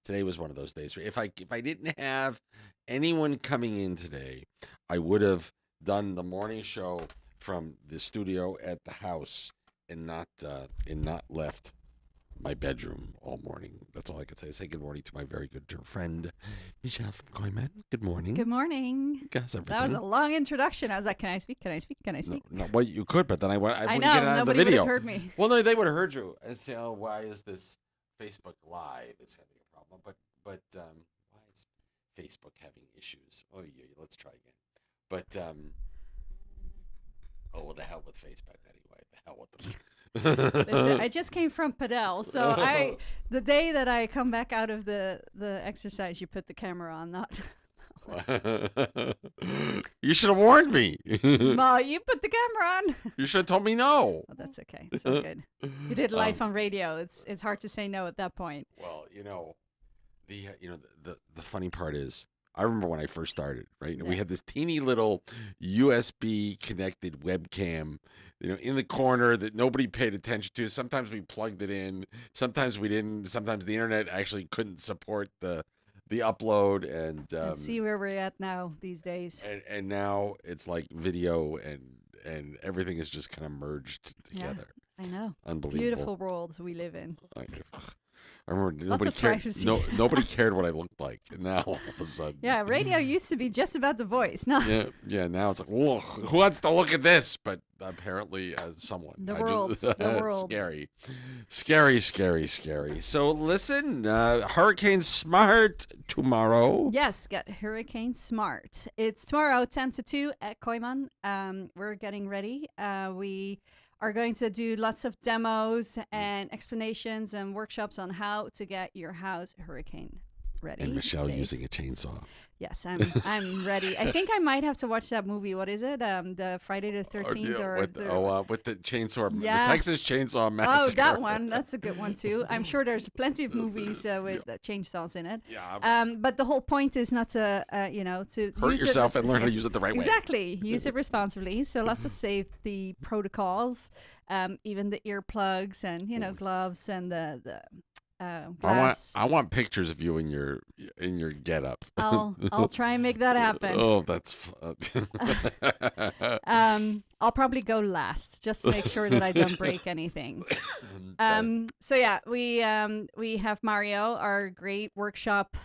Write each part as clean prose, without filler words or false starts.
Today was one of those days. If I didn't have anyone coming in today, I would have done the morning show from the studio at the house and not left my bedroom all morning. That's all I could say. Say good morning to my very good dear friend, Michele from Kooyman. Good morning. Good morning. How's everything? That was a long introduction. I was like, can I speak? Can I speak? Can I speak? No, well, you could, but then I wouldn't I get know. it out of the Nobody would video. have heard me. Well, no, they would have heard you and say, "Oh, why is this Facebook Live is having a problem?" But why is Facebook having issues? Oh, yeah, let's try again. But oh, well, the hell with Facebook anyway. The hell with them. Listen, I just came from Padel, so the day that I come back out of the exercise, you put the camera on, not. You should have warned me. Ma, you put the camera on. You should have told me no. Oh, that's okay. It's all good. You did live on radio. It's hard to say no at that point. Well, the funny part is, I remember when I first started, right? And we had this teeny little USB connected webcam, in the corner that nobody paid attention to. Sometimes we plugged it in, sometimes we didn't. Sometimes the internet actually couldn't support the upload, and Let's see where we're at now these days. And now it's like video and everything is just kind of merged together. I know. Unbelievable. Beautiful worlds we live in. I remember Lots nobody of cared. privacy. Nobody cared what I looked like, and now all of a sudden, Yeah, radio used to be just about the voice. No, yeah. Now it's like, whoa, who wants to look at this? But apparently, someone. The world. Scary. So listen, Hurricane Smart tomorrow. Yes, get Hurricane Smart. It's tomorrow, 10 to 2 at Kooyman. We're getting ready. We are going to do lots of demos and explanations and workshops on how to get your house hurricane ready. And Michele using a chainsaw. Yes, I'm ready. I think I might have to watch that movie. What is it? The Friday the 13th with the chainsaw, yes. the Texas Chainsaw Massacre. Oh, that one. That's a good one too. I'm sure there's plenty of movies with chainsaws in it. Yeah. But the whole point is not to to hurt yourself and learn how to use it the right way. Exactly. Use it responsibly. So lots of safety protocols, even the earplugs and gloves and the glass. I want pictures of you in your getup. I'll try and make that happen. Oh, that's fun. I'll probably go last just to make sure that I don't break anything. So yeah, we have Mario, our great workshop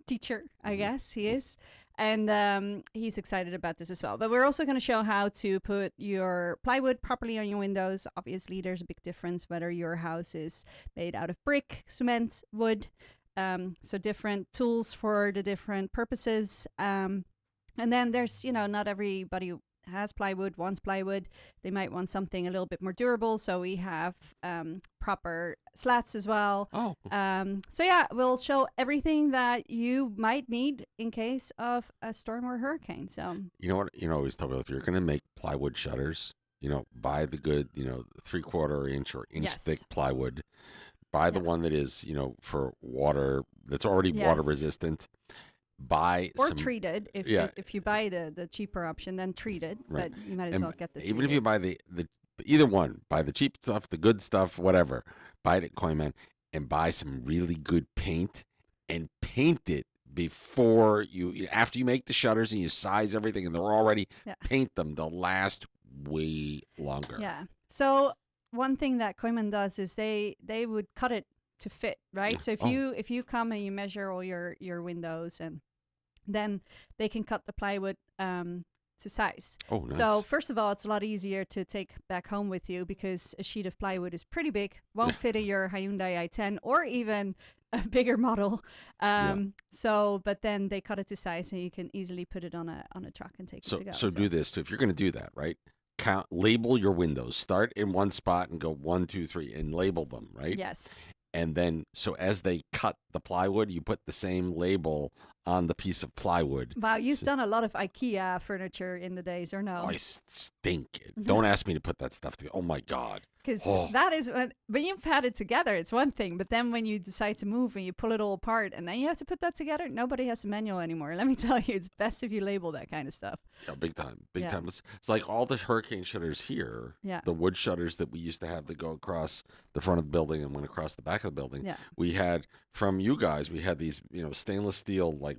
teacher, I guess he is. And he's excited about this as well. But we're also going to show how to put your plywood properly on your windows. Obviously, there's a big difference whether your house is made out of brick, cement, wood. So different tools for the different purposes. And then there's, not everybody has plywood, wants plywood. They might want something a little bit more durable. So we have proper slats as well. Oh. So yeah, we'll show everything that you might need in case of a storm or hurricane. So you know what? I always tell people, if you're going to make plywood shutters, buy the good, 3/4 inch or inch thick plywood. Buy the one that is, for water, that's already water resistant. Buy or some treated if you buy the cheaper option, then treated. Right. But you might as well get the even if you buy the either one, buy the cheap stuff, the good stuff, whatever. Buy it at Kooyman and buy some really good paint and paint it before after you make the shutters and you size everything and they're all ready. Paint them; they'll last way longer. Yeah. So one thing that Kooyman does is they would cut it to fit, right? So if you come and you measure all your windows, and then they can cut the plywood to size. Oh, nice. So first of all, it's a lot easier to take back home with you because a sheet of plywood is pretty big, won't fit in your Hyundai i10 or even a bigger model. So, but then they cut it to size, and you can easily put it on a truck and take it to go. So do this too. If you're going to do that, right? Label your windows. Start in one spot and go 1, 2, 3, and label them, right? Yes. And then, so as they cut the plywood, you put the same label on the piece of plywood. Wow, you've done a lot of IKEA furniture in the days, or no? Oh, I stink. Don't ask me to put that stuff together. Oh, my God. Because that is when you've had it together, it's one thing. But then when you decide to move and you pull it all apart and then you have to put that together, nobody has a manual anymore. Let me tell you, it's best if you label that kind of stuff. Yeah, big time. Big time. It's like all the hurricane shutters here, the wood shutters that we used to have that go across the front of the building and went across the back of the building. Yeah. We had from you guys, we had these, stainless steel like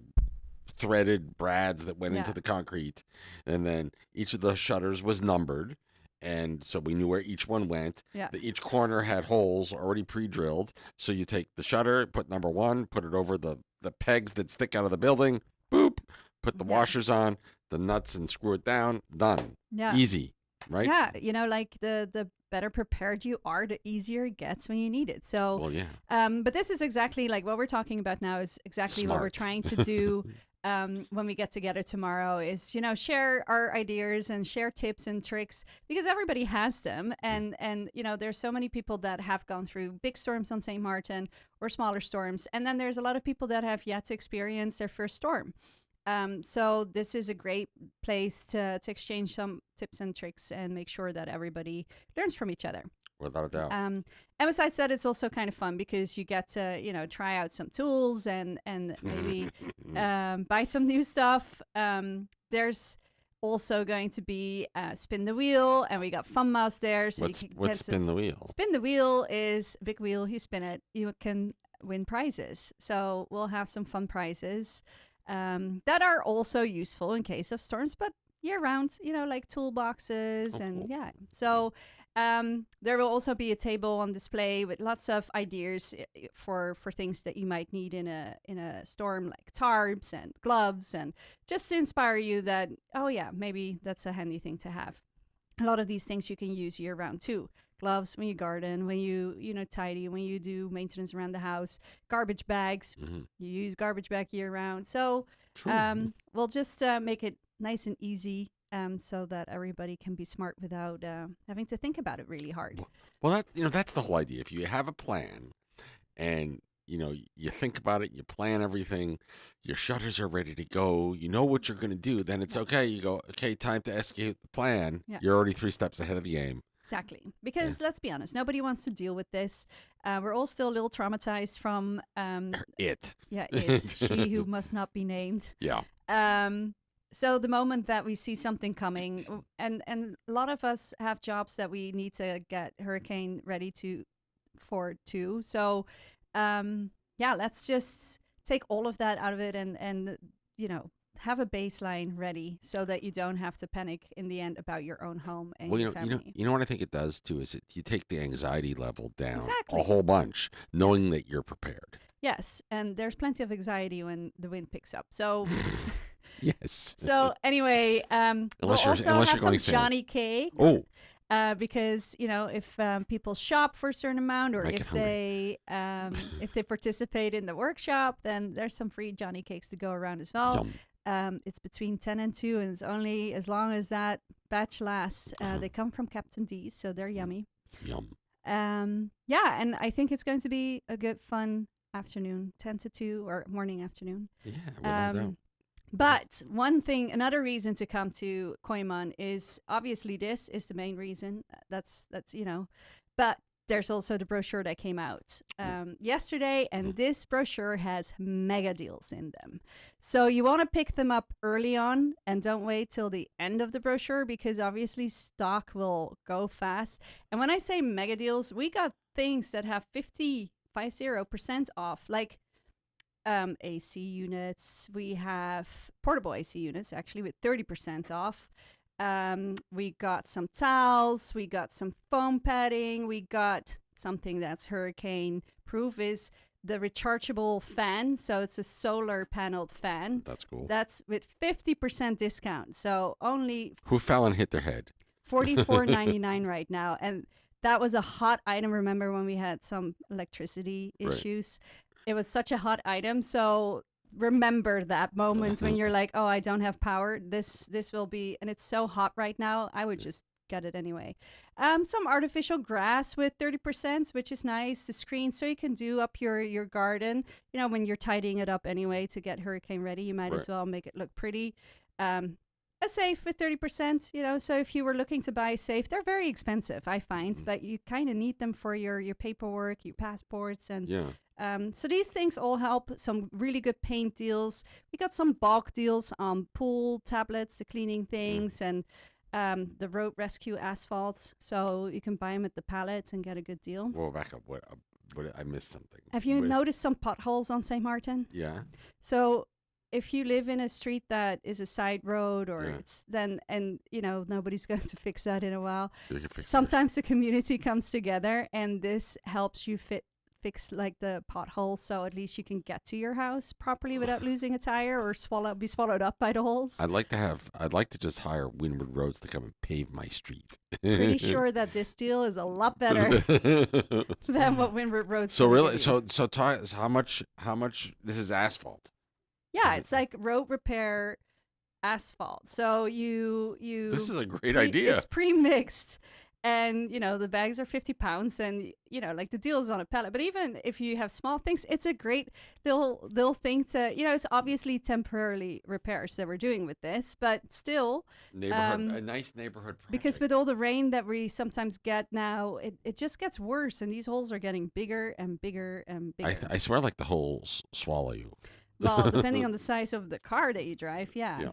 threaded brads that went into Yeah. the concrete, and then each of the shutters was numbered, and so we knew where each one went. Yeah. Each corner had holes already pre-drilled, so you take the shutter, put number one, put it over the pegs that stick out of the building, boop, put the Yeah. washers on, the nuts, and screw it down. Done. Yeah. Easy, right? Yeah. Like the better prepared you are, the easier it gets when you need it. So, Well, yeah. but this is exactly like what we're talking about now is exactly what we're Smart. trying to do. When we get together tomorrow is share our ideas and share tips and tricks, because everybody has them, and there's so many people that have gone through big storms on St. Martin or smaller storms, and then there's a lot of people that have yet to experience their first storm. So this is a great place to exchange some tips and tricks and make sure that everybody learns from each other. Without a doubt. And besides that, it's also kind of fun because you get to, try out some tools and maybe buy some new stuff. There's also going to be spin the wheel, and we got Fun Mouse there. So What's spin the wheel? Spin the wheel is a big wheel. You spin it, you can win prizes. So we'll have some fun prizes that are also useful in case of storms, but year round, like toolboxes and cool. yeah. So there will also be a table on display with lots of ideas for things that you might need in a storm, like tarps and gloves, and just to inspire you that, oh yeah, maybe that's a handy thing to have. A lot of these things you can use year round too. Gloves when you garden, when you tidy, when you do maintenance around the house. Garbage bags, you use garbage bag year round. So we'll just make it nice and easy, so that everybody can be smart without having to think about it really hard. Well, that's the whole idea. If you have a plan, and you think about it, you plan everything, your shutters are ready to go, you know what you're going to do, then it's okay. You go, okay, time to execute the plan. Yeah. You're already 3 steps ahead of the game. Exactly. Because let's be honest, nobody wants to deal with this. We're all still a little traumatized from It. Yeah, it. She who must not be named. Yeah. So the moment that we see something coming, and a lot of us have jobs that we need to get hurricane ready for too. So let's just take all of that out of it and have a baseline ready so that you don't have to panic in the end about your own home and your family. You know what I think it does too is you take the anxiety level down Exactly. a whole bunch, knowing that you're prepared. Yes, and there's plenty of anxiety when the wind picks up. So Yes. So anyway, we'll also have some Johnny cakes. Oh. Because if people shop for a certain amount, or Make it if they participate in the workshop, then there's some free Johnny cakes to go around as well. Yum. It's between 10 and 2, and it's only as long as that batch lasts. They come from Captain D's, so they're yummy. Yum. And I think it's going to be a good, fun afternoon, 10 to 2, or morning, afternoon. Yeah, without a doubt. But another reason to come to Kooyman is obviously this is the main reason. That's but there's also the brochure that came out yesterday, and this brochure has mega deals in them. So you want to pick them up early on and don't wait till the end of the brochure, because obviously stock will go fast. And when I say mega deals, we got things that have 50% off, like AC units. We have portable AC units actually with 30% off. We got some towels, we got some foam padding, we got something that's hurricane proof, is the rechargeable fan. So it's a solar paneled fan. That's cool. That's with 50% discount. So only Who fell and hit their head? $44.99 right now. And that was a hot item. Remember when we had some electricity issues? Right. It was such a hot item. So remember that moment when you're like, oh, I don't have power. This will be, and it's so hot right now. I would just get it anyway. Some artificial grass with 30%, which is nice. The screen, so you can do up your garden. When you're tidying it up anyway to get hurricane ready, you might as well make it look pretty. A safe with 30%, so if you were looking to buy a safe, they're very expensive, I find, but you kind of need them for your paperwork, your passports, and so these things all help. Some really good paint deals. We got some bulk deals on pool tablets, the cleaning things, and the road rescue asphalts, so you can buy them at the pallets and get a good deal. Well, back up. But I missed something. Have you What- noticed some potholes on St. Martin? Yeah. So if you live in a street that is a side road or Yeah. it's then, and nobody's going to fix that in a while. You can fix it. Sometimes the community comes together and this helps you fix like the potholes, so at least you can get to your house properly without losing a tire or be swallowed up by the holes. I'd like to just hire Windward Roads to come and pave my street. Pretty sure that this deal is a lot better than what Windward Road's So gonna really, give you. so how much this is asphalt? Yeah, is it- it's like road repair asphalt. So you This is a great idea. It's pre-mixed, and the bags are 50 pounds, and like the deal is on a pallet. But even if you have small things, it's a great. They'll think to it's obviously temporarily repairs that we're doing with this, but still. A nice neighborhood project. Because with all the rain that we sometimes get now, it just gets worse, and these holes are getting bigger and bigger and bigger. I swear, like the holes swallow you. Well, depending on the size of the car that you drive, yeah. Yeah.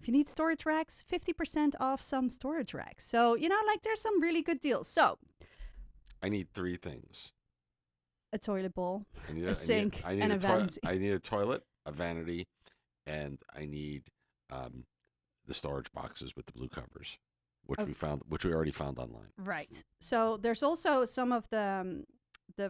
If you need storage racks, 50% off some storage racks. So, like there's some really good deals. So, I need 3 things. a toilet bowl, I need a sink, I need and a toilet. vanity. I need a toilet, a vanity, and I need the storage boxes with the blue covers, which Okay. which we already found online. Right. So, there's also some of the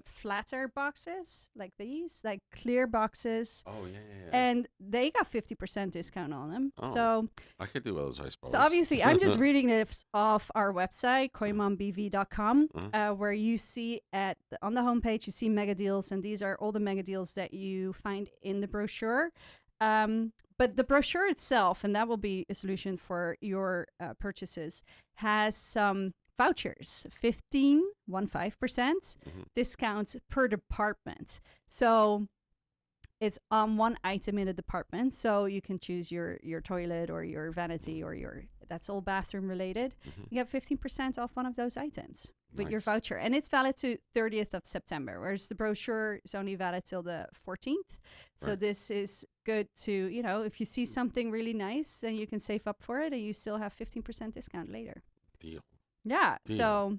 flatter boxes, like these, like clear boxes. Oh yeah. And they got 50% discount on them. Oh. So, I could do those, I suppose. So obviously, I'm just reading this off our website, kooymanbv.com, where you see on the homepage, you see mega deals, and these are all the mega deals that you find in the brochure. But the brochure itself, and that will be a solution for your purchases, has some vouchers, 15% discounts per department. So it's on one item in a department, so you can choose your toilet or your vanity or that's all bathroom related. You get 15% off one of those items with your Nice. voucher, and it's valid to 30th of September, whereas the brochure is only valid till the 14th. So Right. this is good to, if you see something really nice, then you can save up for it and you still have 15% discount later. Deal. Yeah. Deal. So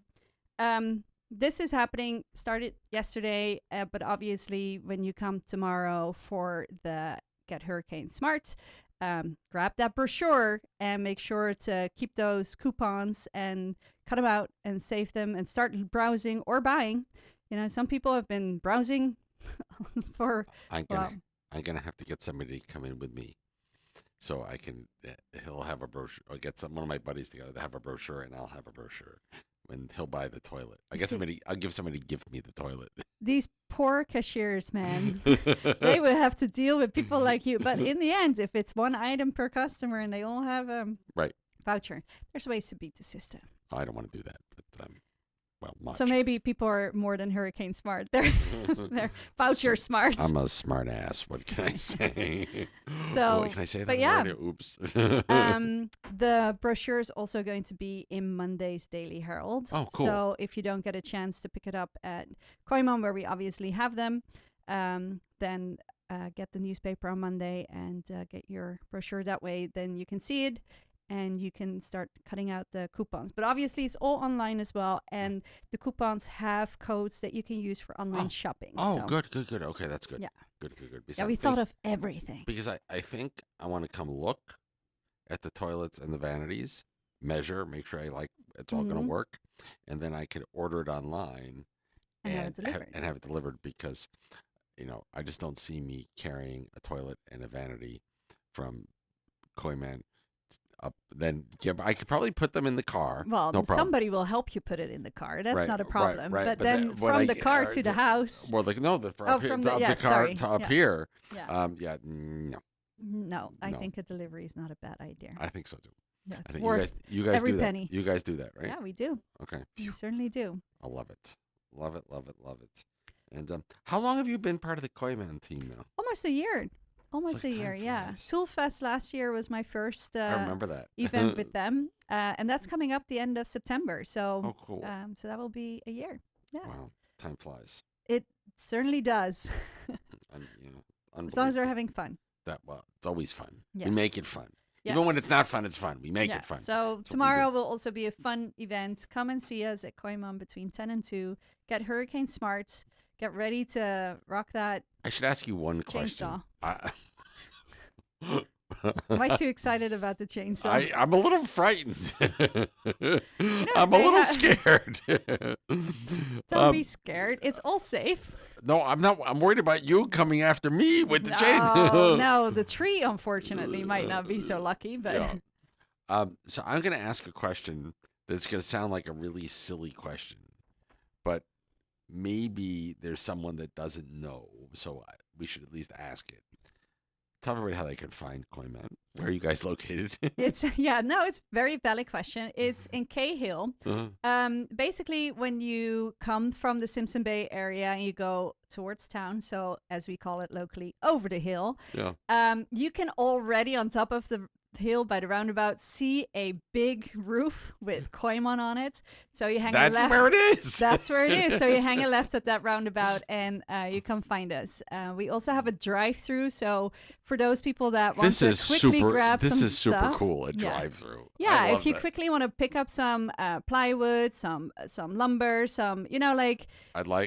this is happening, started yesterday, but obviously when you come tomorrow for the Get Hurricane Smart, grab that brochure and make sure to keep those coupons and cut them out and save them and start browsing or buying. Some people have been browsing for, I'm well, gonna have to get somebody to come in with me, so I can. He'll have a brochure. I'll get one of my buddies together to have a brochure, and I'll have a brochure. When he'll buy the toilet, I'll give somebody to gift me the toilet. these poor cashiers, man. They would have to deal with people like you. But in the end, if it's one item per customer and they all have a Right. voucher, there's ways to beat the system. I don't want to do that, but much. So maybe people are more than hurricane smart. They're voucher smart. I'm a smart ass. What can I say? So, What can I say that but on yeah. radio? Oops. The brochure is also going to be in Monday's Daily Herald. Oh, cool. So if you don't get a chance to pick it up at Kooyman, where we obviously have them, then get the newspaper on Monday and get your brochure that way. Then you can see it and you can start cutting out the coupons. But obviously, it's all online as well. And the coupons have codes that you can use for online shopping. Oh, so, good. Okay, that's good. Yeah. Good. Because Yeah, we thought of everything. Because I think I want to come look at the toilets and the vanities, measure, make sure it's all going to work, and then I could order it online And have it delivered. and have it delivered because, I just don't see me carrying a toilet and a vanity from Kooyman up. Then I could probably put them in the car. Well, no problem. somebody will help you put it in the car. That's Right, not a right, problem. right. But But then then when from I the get- car or to the house. Well, no, the Oh, from the- up yeah, the car sorry. to up Yeah. here. Yeah. No, No, I no. think a delivery is not a bad idea. I think so too. Yeah, I it's think worth you guys every do penny. that. You guys do that, right? Yeah, we do. Okay. We Phew. certainly do. I love it. Love it. And how long have you been part of the Kooyman team now? Almost a year. Almost like a year, time yeah. flies. Toolfest last year was my first I remember that. event with them. And that's coming up the end of September. So, Oh, cool. so that will be a year. Yeah, Wow. Time flies. it certainly does. As long as long as they're having fun. It's always fun. We Yes. make it fun. Even when Yes. it's not fun, it's fun. We make Yeah. it fun. So That's what we tomorrow do. will also be a fun event. Come and see us at Kooyman between 10 and 2. Get hurricane smart. Get ready to rock that I should ask you one question. chainsaw. I, Am I too excited about the chainsaw? I'm a little frightened. I'm a they little ha- scared. Don't be scared. It's all safe. No, I'm not. I'm worried about you coming after me with the chain. No, the tree unfortunately might not be so lucky, but Yeah. So I'm going to ask a question that's going to sound like a really silly question, but maybe there's someone that doesn't know, so we should at least ask it. Tell everybody how they can find Kooyman. Where are you guys located? it's it's very valid question. It's in Cahill. Basically, when you come from the Simpson Bay area and you go towards town, so as we call it locally, over the hill, Yeah. you can already on top of the hill by the roundabout see a big roof with Kooyman on it. So you hang a That's left. where it is. That's where it is. So you hang a left at that roundabout and you come find us. We also have a drive-through. So for those people that want to quickly grab some This is super stuff, cool. A yeah. drive-through. Yeah, I love if you that. quickly want to pick up some plywood, some lumber, some like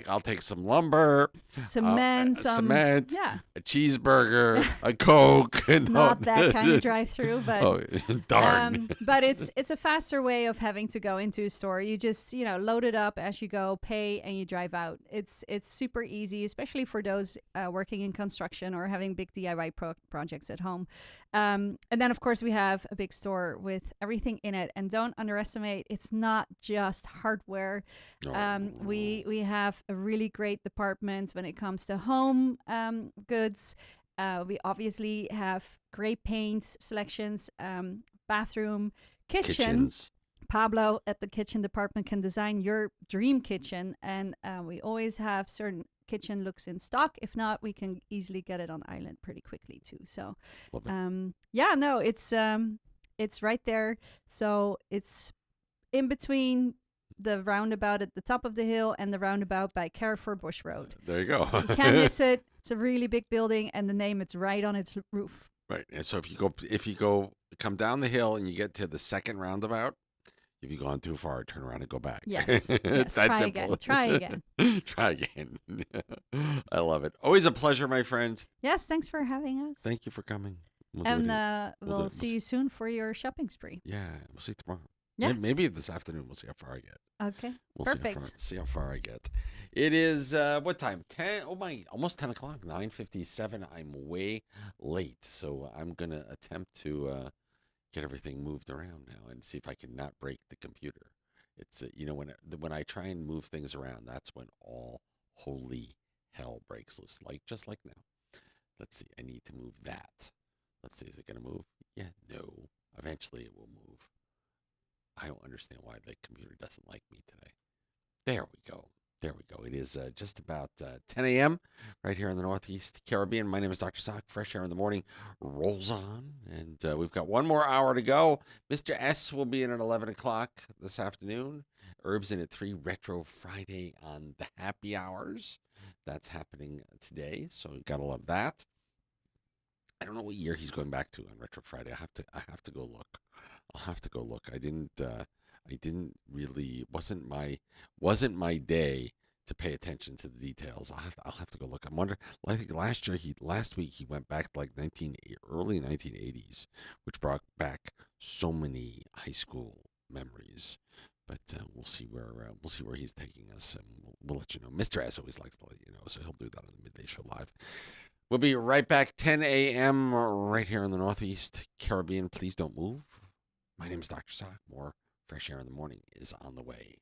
I'll take some lumber, cement, some cement, yeah. a cheeseburger, a Coke. It's not that kind of drive-through, but Oh, darn. but it's a faster way of having to go into a store. You just load it up as you go, pay, and you drive out. It's super easy, especially for those working in construction or having big DIY projects at home. And then of course we have a big store with everything in it. And don't underestimate, it's not just hardware. No. We have a really great department when it comes to home goods. We obviously have great paints selections, bathroom, kitchen. Kitchens. Pablo at the kitchen department can design your dream kitchen, and we always have certain kitchen looks in stock. If not, we can easily get it on island pretty quickly too. So, Love it. it's right there. So it's in between the roundabout at the top of the hill and the roundabout by Carrefour Bush Road. There you go. You can't miss it. It's a really big building, and the name it's right on its roof. Right. And so if you go come down the hill and you get to the second roundabout, if you've gone too far, turn around and go back. Yes. It's that Try simple. again. Try again. Try again. I love it. Always a pleasure, my friend. Yes. Thanks for having us. Thank you for coming. We'll do it And again. we'll see you soon for your shopping spree. Yeah, we'll see you tomorrow. Yes. Maybe this afternoon. We'll see how far I get. Okay. We'll Perfect. see how far I get. It is what time? 10. Oh my! Almost 10 o'clock. 9:57. I'm way late, so I'm gonna attempt to get everything moved around now and see if I can not break the computer. It's when I try and move things around, that's when all holy hell breaks loose. Just like now. Let's see. I need to move that. Let's see. Is it gonna move? Yeah. No. Eventually, it will move. I don't understand why the computer doesn't like me today. There we go. There we go. It is just about 10 a.m. right here in the Northeast Caribbean. My name is Dr. Sock. Fresh Air in the Morning rolls on, and we've got one more hour to go. Mr. S will be in at 11 o'clock this afternoon. Herb's in at 3. Retro Friday on the happy hours. That's happening today, so you gotta love that. I don't know what year he's going back to on Retro Friday. I have to go look. I'll have to go look. I didn't really wasn't my day to pay attention to the details. I'll have to go look. I'm wondering. I think last week he went back to like early 1980s, which brought back so many high school memories. But we'll see where he's taking us, and we'll let you know. Mr. S always likes to let you know, so he'll do that on the midday show live. We'll be right back, 10 a.m. right here in the Northeast Caribbean. Please don't move. My name is Dr. Sock. More Fresh Air in the Morning is on the way.